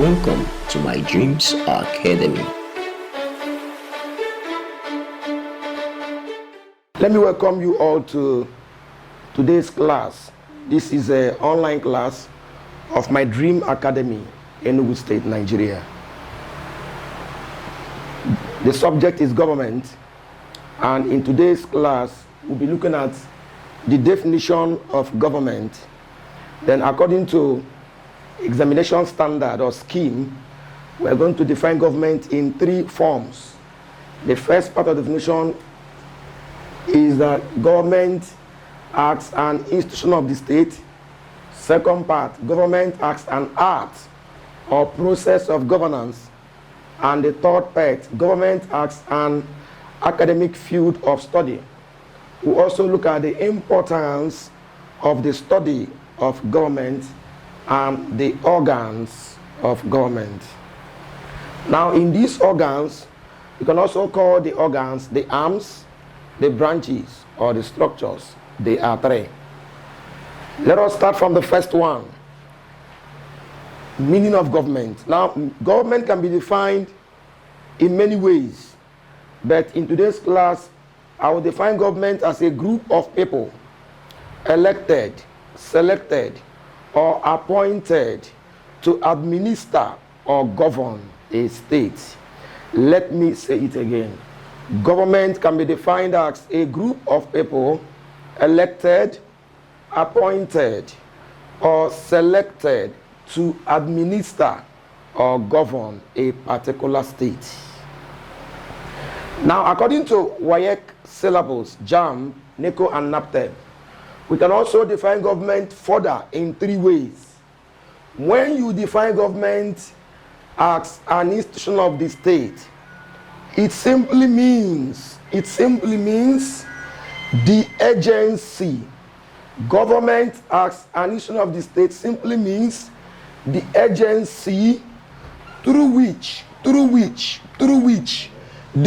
Welcome to Mydreamsacademy. Let me welcome you all to today's class. This is an online class of Mydreamsacademy, Enugu State, Nigeria. The subject is government, and in today's class, we'll be looking at the definition of government. Then according to examination standard or scheme, we're going to define government in three forms. The first part of the definition is that government acts an institution of the state. Second part, government acts an art or process of governance. And the third part, government acts an academic field of study. We also look at the importance of the study of government and the organs of government. Now, in these organs, you can also call the organs the arms, the branches, or the structures. They are three. Let us start from the first one. Meaning of government. Now, government can be defined in many ways, but in today's class, I will define government as a group of people elected, selected, or appointed to administer or govern a state. Let me say it again. Government can be defined as a group of people elected, appointed, or selected to administer or govern a particular state. Now, according to WAEC syllables, JAM, NECO, and NAPTEP, we can also define government further in three ways. When you define government as an institution of the state, it simply means the agency. Government as an institution of the state simply means the agency through which the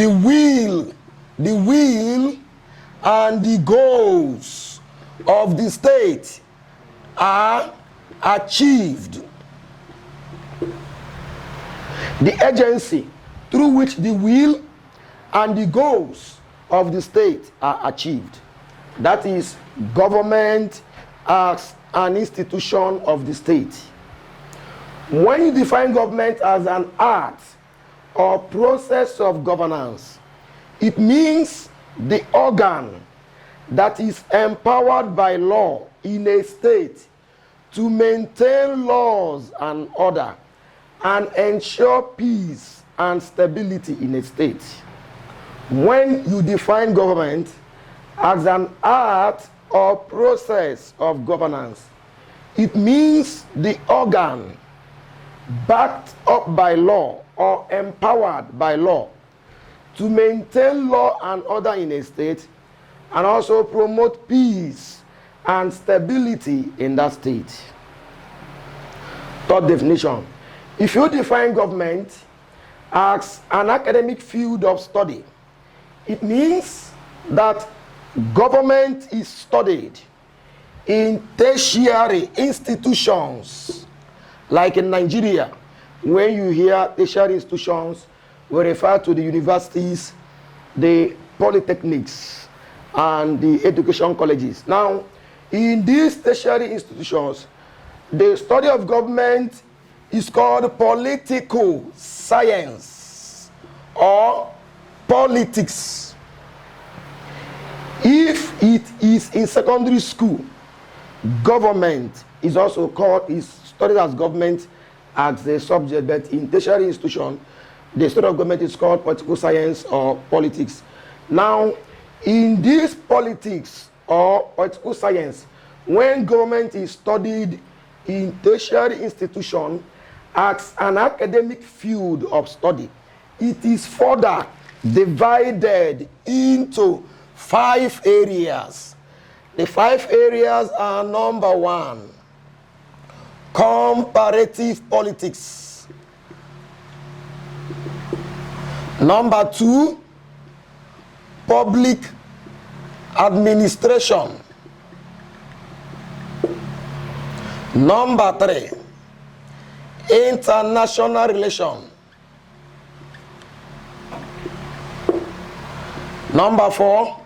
will and the goals of the state are achieved. The agency through which the will and the goals of the state are achieved. That is government as an institution of the state. When you define government as an art or process of governance, it means the organ that is empowered by law in a state to maintain laws and order and ensure peace and stability in a state. When you define government as an art or process of governance, it means the organ backed up by law or empowered by law to maintain law and order in a state and also promote peace and stability in that state. Third definition. If you define government as an academic field of study, it means that government is studied in tertiary institutions. Like in Nigeria, when you hear tertiary institutions, we refer to the universities, the polytechnics, and the education colleges. Now, in these tertiary institutions, the study of government is called political science or politics. If it is in secondary school, government is also studied as government as a subject, but in tertiary institution, the study of government is called political science or politics. Now, in this politics or political science, when government is studied in tertiary institution as an academic field of study, it is further divided into 5 areas. The 5 areas are: number 1, comparative politics; number 2, public administration; number 3, International relation. Number 4,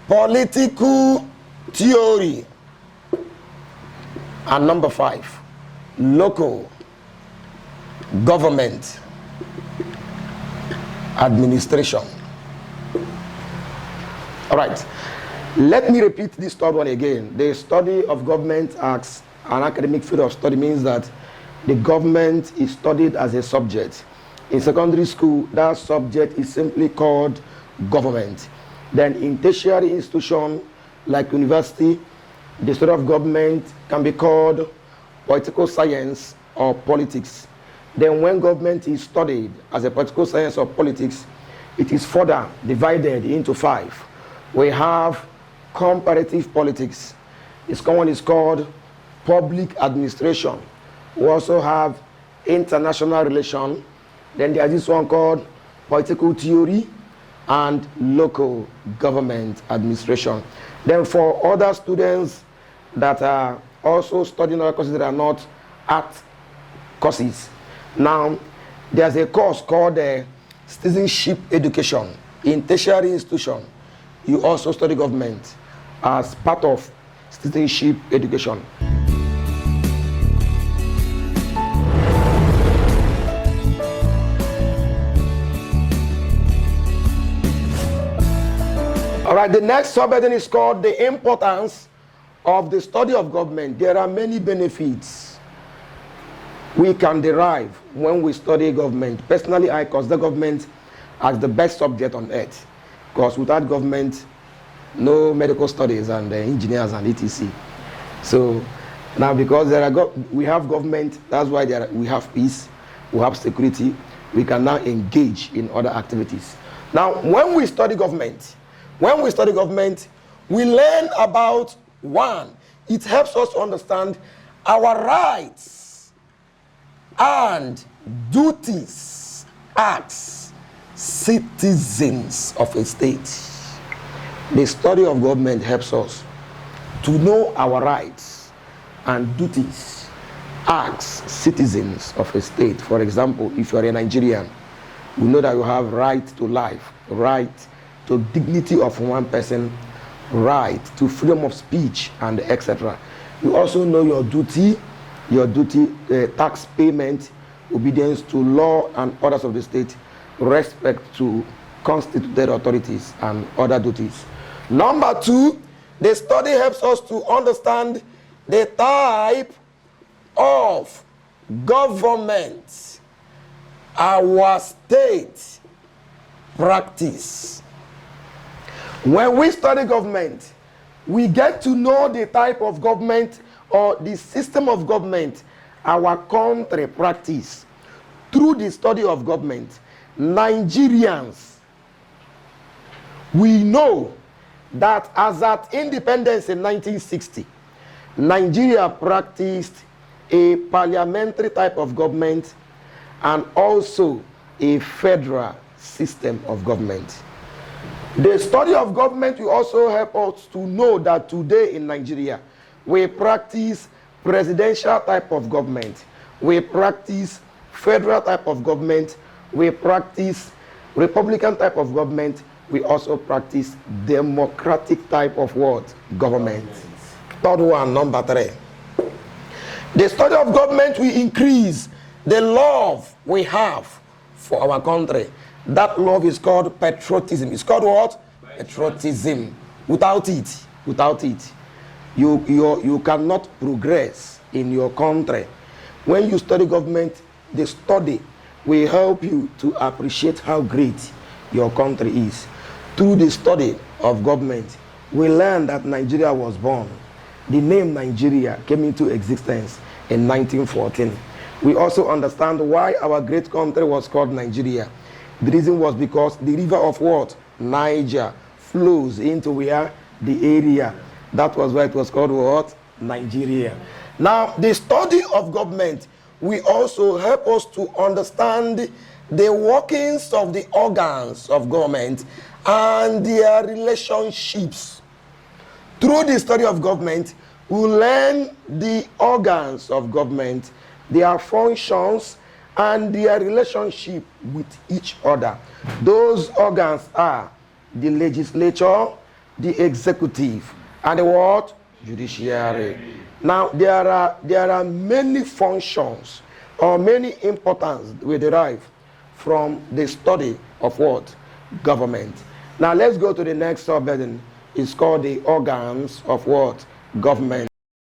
political theory. And number 5, local government administration. All right, let me repeat this third one again. The study of government as an academic field of study means that the government is studied as a subject. In secondary school, that subject is simply called government. Then in tertiary institution like university, the study of government can be called political science or politics. Then when government is studied as a political science or politics, it is further divided into 5. We have comparative politics. This one is called public administration. We also have international relation. Then there's this one called political theory and local government administration. Then for other students that are also studying other courses that are not art courses, now there's a course called citizenship education. In tertiary institution, you also study government as part of citizenship education. All right, the next subheading is called the importance of the study of government. There are many benefits we can derive when we study government. Personally, I consider government as the best subject on earth, because without government, no medical studies and engineers and etc. So now, because we have government, that's why we have peace, we have security, we can now engage in other activities. Now, when we study government, we learn about, 1, it helps us to understand our rights and duties as citizens of a state. The study of government helps us to know our rights and duties as citizens of a state. For example, if you are a Nigerian, you know that you have right to life, right to dignity of one person, right to freedom of speech, and etc. You also know your duty, tax payment, obedience to law and orders of the state, respect to constituted authorities and other duties. Number 2, the study helps us to understand the type of government our state practice. When we study government, we get to know the type of government or the system of government our country practice. Through the study of government, Nigerians, we know that as at independence in 1960, Nigeria practiced a parliamentary type of government and also a federal system of government. The study of government will also help us to know that today in Nigeria, we practice presidential type of government, we practice federal type of government, we practice republican type of government, we also practice democratic type of what? Government. Third one, number 3. The study of government will increase the love we have for our country. That love is called patriotism. It's called what? Patriotism. Without it, you cannot progress in your country. When you study government, the study will help you to appreciate how great your country is. Through the study of government, we learn that Nigeria was born. The name Nigeria came into existence in 1914. We also understand why our great country was called Nigeria. The reason was because the river of what? Niger flows into where? The area. That was why it was called what? Nigeria. Now, the study of government will also help us to understand the workings of the organs of government and their relationships. Through the study of government, we learn the organs of government, their functions, and their relationship with each other. Those organs are the legislature, the executive, and the what? Judiciary. Now, there are many functions or many importance we derive from the study of what? Government. Now, let's go to the next subheading. It's called the organs of what? Government.